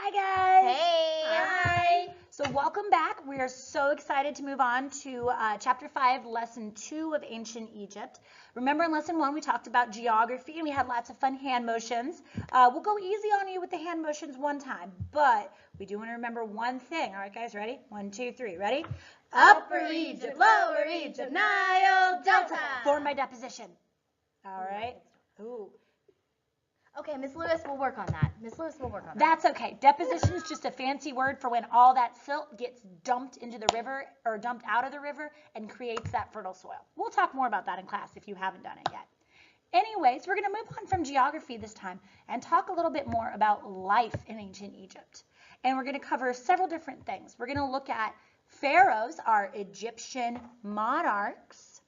Hi guys. Hey. Hi. So welcome back. We are so excited to move on to Chapter 5, Lesson 2 of Ancient Egypt. Remember in Lesson 1 we talked about geography and we had lots of fun hand motions. We'll go easy on you with the hand motions one time, but we do want to remember one thing. All right guys, ready? 1, 2, 3, ready? Upper Egypt, Lower Egypt, Nile Delta. For my deposition. All right. Ooh. Okay, Miss Lewis will work on that. That's okay. Deposition is just a fancy word for when all that silt gets dumped into the river or dumped out of the river and creates that fertile soil. We'll talk more about that in class if you haven't done it yet. Anyways, we're going to move on from geography this time and talk a little bit more about life in ancient Egypt. And we're going to cover several different things. We're going to look at pharaohs, our Egyptian monarchs,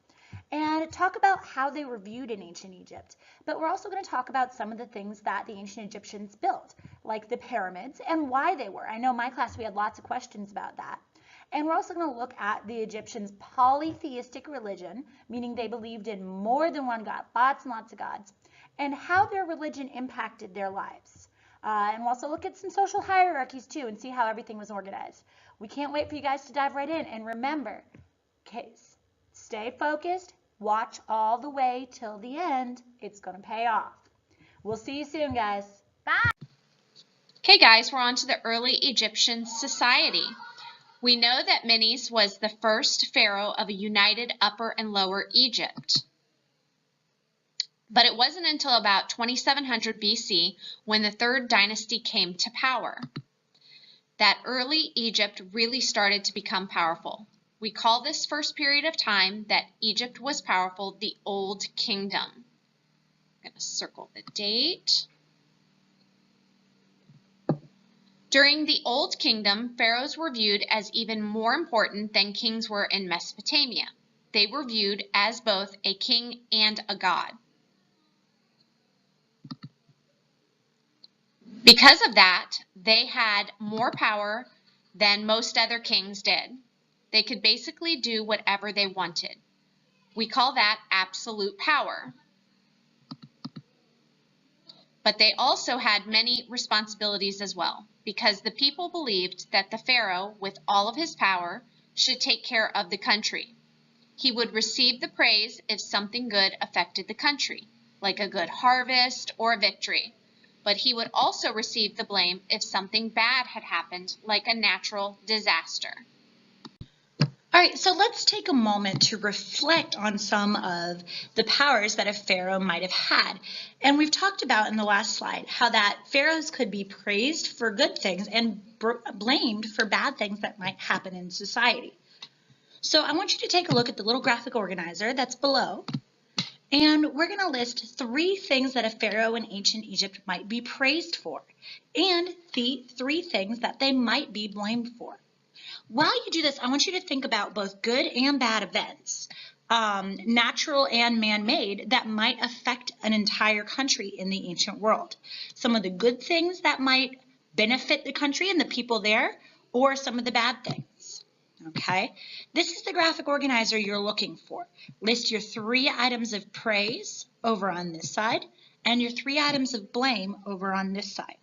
and talk about how they were viewed in ancient Egypt. But we're also going to talk about some of the things that the ancient Egyptians built, like the pyramids and why they were. I know in my class we had lots of questions about that. And we're also going to look at the Egyptians' polytheistic religion, meaning they believed in more than one god, lots and lots of gods, and how their religion impacted their lives. And we'll also look at some social hierarchies too and see how everything was organized. We can't wait for you guys to dive right in. And remember, stay focused, watch all the way till the end. It's going to pay off. We'll see you soon, guys. Bye. Okay, guys, we're on to the early Egyptian society. We know that Menes was the first pharaoh of a united Upper and Lower Egypt. But it wasn't until about 2700 BC when the third dynasty came to power that early Egypt really started to become powerful. We call this first period of time that Egypt was powerful the Old Kingdom. I'm going to circle the date. During the Old Kingdom, pharaohs were viewed as even more important than kings were in Mesopotamia. They were viewed as both a king and a god. Because of that, they had more power than most other kings did. They could basically do whatever they wanted. We call that absolute power. But they also had many responsibilities as well, because the people believed that the pharaoh, with all of his power, should take care of the country. He would receive the praise if something good affected the country, like a good harvest or a victory. But he would also receive the blame if something bad had happened, like a natural disaster. All right, so let's take a moment to reflect on some of the powers that a pharaoh might have had. And we've talked about in the last slide how that pharaohs could be praised for good things and blamed for bad things that might happen in society. So I want you to take a look at the little graphic organizer that's below. And we're going to list 3 things that a pharaoh in ancient Egypt might be praised for, and the 3 things that they might be blamed for. While you do this, I want you to think about both good and bad events, natural and man-made, that might affect an entire country in the ancient world. Some of the good things that might benefit the country and the people there, or some of the bad things. Okay, this is the graphic organizer you're looking for. List your 3 items of praise over on this side and your 3 items of blame over on this side.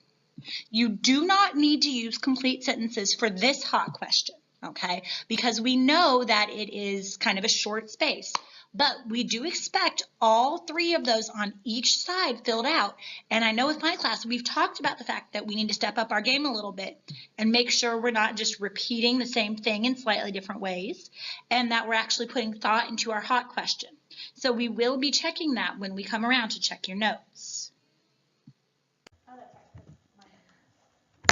You do not need to use complete sentences for this hot question, okay, because we know that it is kind of a short space. But we do expect all 3 of those on each side filled out. And I know with my class, we've talked about the fact that we need to step up our game a little bit and make sure we're not just repeating the same thing in slightly different ways, and that we're actually putting thought into our hot question. So we will be checking that when we come around to check your notes.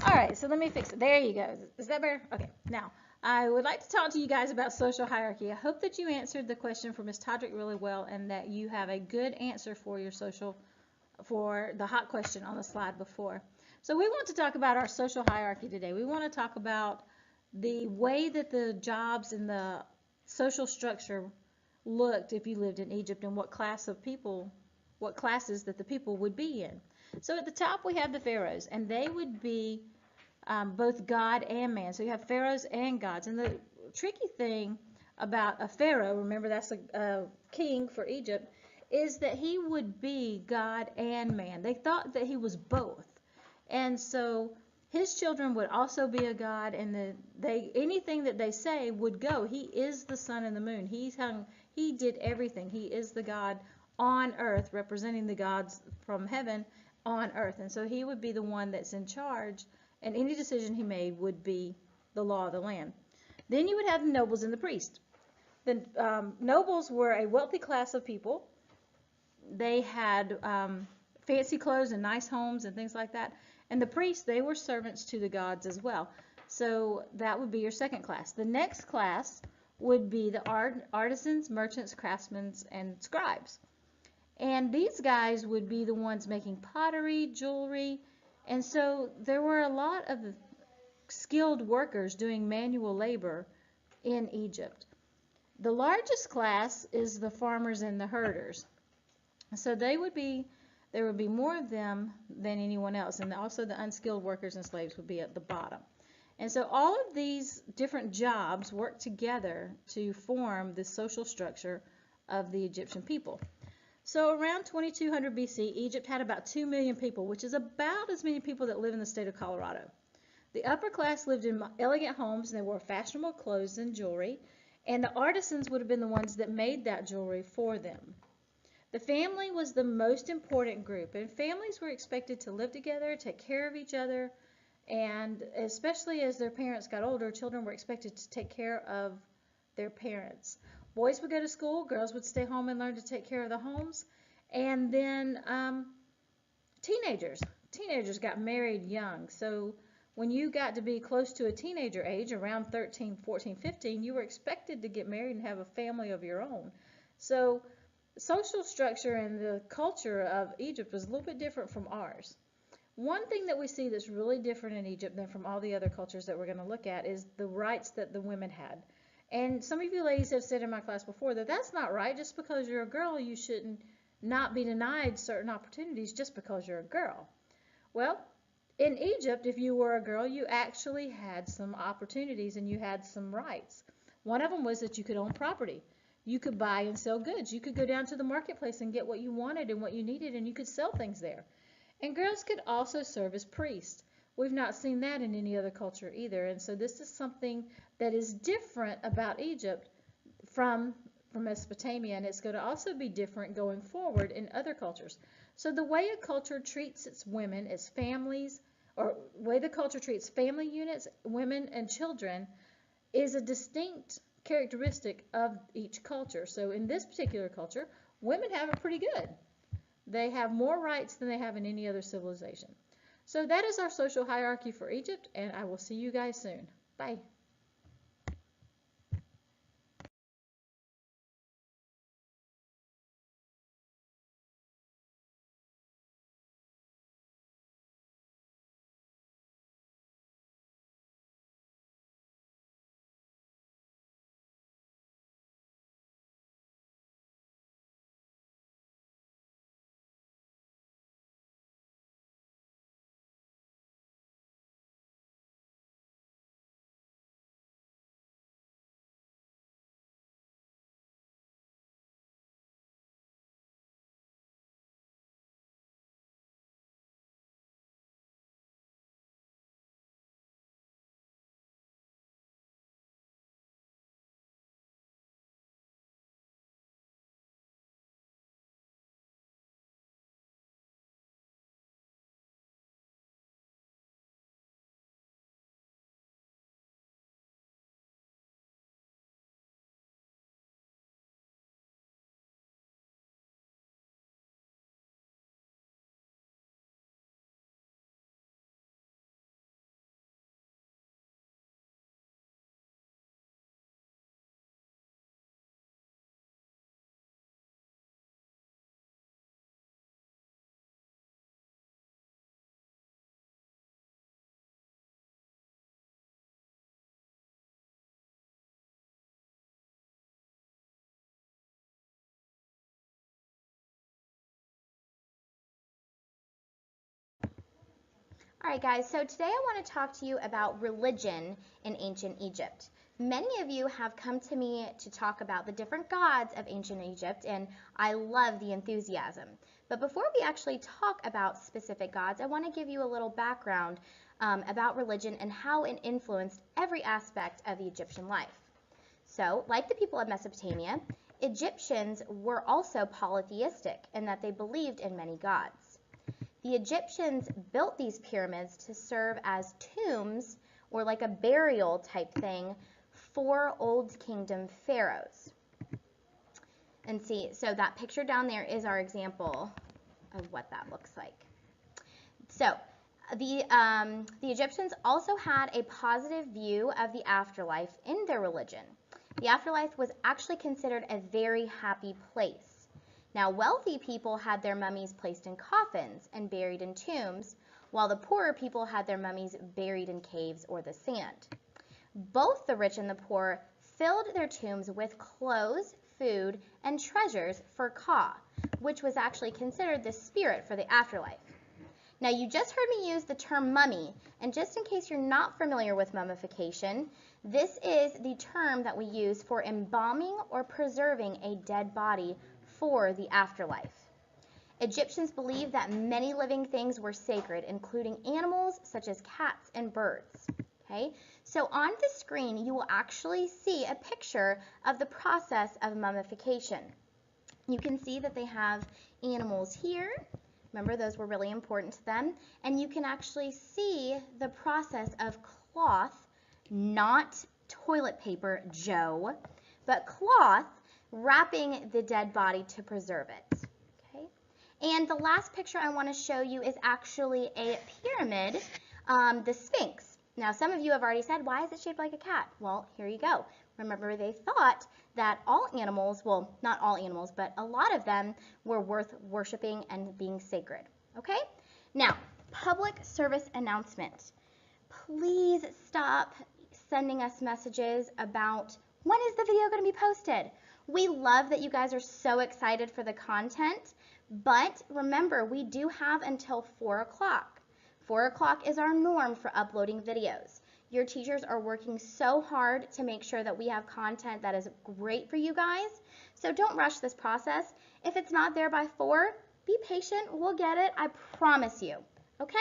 All right, so let me fix it. There you go. Is that better? Okay. Now, I would like to talk to you guys about social hierarchy. I hope that you answered the question for Ms. Todrick really well and that you have a good answer for the hot question on the slide before. So we want to talk about our social hierarchy today. We want to talk about the way that the jobs and the social structure looked if you lived in Egypt and what classes that the people would be in. So at the top we have the pharaohs, and they would be both God and man. So you have pharaohs and gods. And the tricky thing about a pharaoh, remember that's a king for Egypt, is that he would be God and man. They thought that he was both. And so his children would also be a god, and anything that they say would go. He is the sun and the moon. He did everything. He is the God on earth, representing the gods from heaven on earth. And so he would be the one that's in charge, and any decision he made would be the law of the land. Then you would have the nobles and the priests. The nobles were a wealthy class of people. They had fancy clothes and nice homes and things like that. And the priests, they were servants to the gods as well. So that would be your second class. The next class would be the artisans, merchants, craftsmen, and scribes. And these guys would be the ones making pottery, jewelry. And so there were a lot of skilled workers doing manual labor in Egypt. The largest class is the farmers and the herders. So there would be more of them than anyone else, and also the unskilled workers and slaves would be at the bottom. And so all of these different jobs work together to form the social structure of the Egyptian people. So around 2200 BC, Egypt had about 2 million people, which is about as many people that live in the state of Colorado. The upper class lived in elegant homes, and they wore fashionable clothes and jewelry, and the artisans would have been the ones that made that jewelry for them. The family was the most important group, and families were expected to live together, take care of each other, and especially as their parents got older, children were expected to take care of their parents. Boys would go to school, girls would stay home and learn to take care of the homes, and then teenagers got married young. So when you got to be close to a teenager age, around 13, 14, 15, you were expected to get married and have a family of your own. So social structure and the culture of Egypt was a little bit different from ours. One thing that we see that's really different in Egypt than from all the other cultures that we're going to look at is the rights that the women had. And some of you ladies have said in my class before that that's not right. Just because you're a girl, you shouldn't not be denied certain opportunities just because you're a girl. Well, in Egypt, if you were a girl, you actually had some opportunities and you had some rights. One of them was that you could own property. You could buy and sell goods. You could go down to the marketplace and get what you wanted and what you needed, and you could sell things there. And girls could also serve as priests. We've not seen that in any other culture either, and so this is something that is different about Egypt from Mesopotamia, and it's going to also be different going forward in other cultures. So the way a culture treats its women as families, or the way the culture treats family units, women, and children is a distinct characteristic of each culture. So in this particular culture, women have it pretty good. They have more rights than they have in any other civilization. So that is our social hierarchy for Egypt, and I will see you guys soon. Bye. All right, guys, so today I want to talk to you about religion in ancient Egypt. Many of you have come to me to talk about the different gods of ancient Egypt, and I love the enthusiasm. But before we actually talk about specific gods, I want to give you a little background about religion and how it influenced every aspect of the Egyptian life. So, like the people of Mesopotamia, Egyptians were also polytheistic in that they believed in many gods. The Egyptians built these pyramids to serve as tombs or like a burial type thing for Old Kingdom pharaohs. And see, so that picture down there is our example of what that looks like. So the Egyptians also had a positive view of the afterlife in their religion. The afterlife was actually considered a very happy place. Now, wealthy people had their mummies placed in coffins and buried in tombs, while the poorer people had their mummies buried in caves or the sand. Both the rich and the poor filled their tombs with clothes, food, and treasures for Ka, which was actually considered the spirit for the afterlife. Now, you just heard me use the term mummy, and just in case you're not familiar with mummification, this is the term that we use for embalming or preserving a dead body for the afterlife. Egyptians believed that many living things were sacred, including animals such as cats and birds. Okay? So on the screen, you will actually see a picture of the process of mummification. You can see that they have animals here. Remember, those were really important to them. And you can actually see the process of cloth, not toilet paper, Joe, but cloth wrapping the dead body to preserve it. Okay? And the last picture I want to show you is actually a pyramid, the Sphinx. Now, some of you have already said, why is it shaped like a cat? Well, here you go. Remember, they thought that all animals, well, not all animals, but a lot of them were worth worshiping and being sacred. Okay? Now, public service announcement. Please stop sending us messages about when is the video going to be posted. We love that you guys are so excited for the content, but remember, we do have until 4 o'clock. 4 o'clock is our norm for uploading videos. Your teachers are working so hard to make sure that we have content that is great for you guys. So don't rush this process. If it's not there by 4, be patient. We'll get it. I promise you. Okay?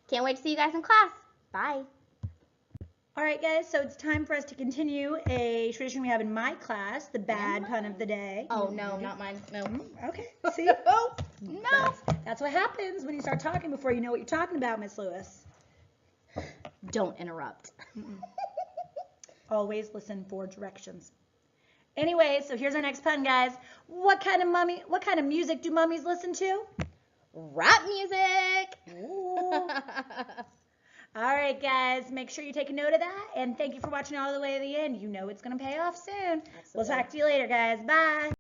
Can't wait to see you guys in class. Bye. All right, guys, so it's time for us to continue a tradition we have in my class, the bad pun of the day. Oh, no, not mine. No. Okay, see? Oh, no. That's what happens when you start talking before you know what you're talking about, Miss Lewis. Don't interrupt. Always listen for directions. Anyway, so here's our next pun, guys. What kind of music do mummies listen to? Rap music. Ooh. All right, guys, make sure you take a note of that, and thank you for watching all the way to the end. You know it's going to pay off soon. Absolutely. We'll talk to you later, guys. Bye.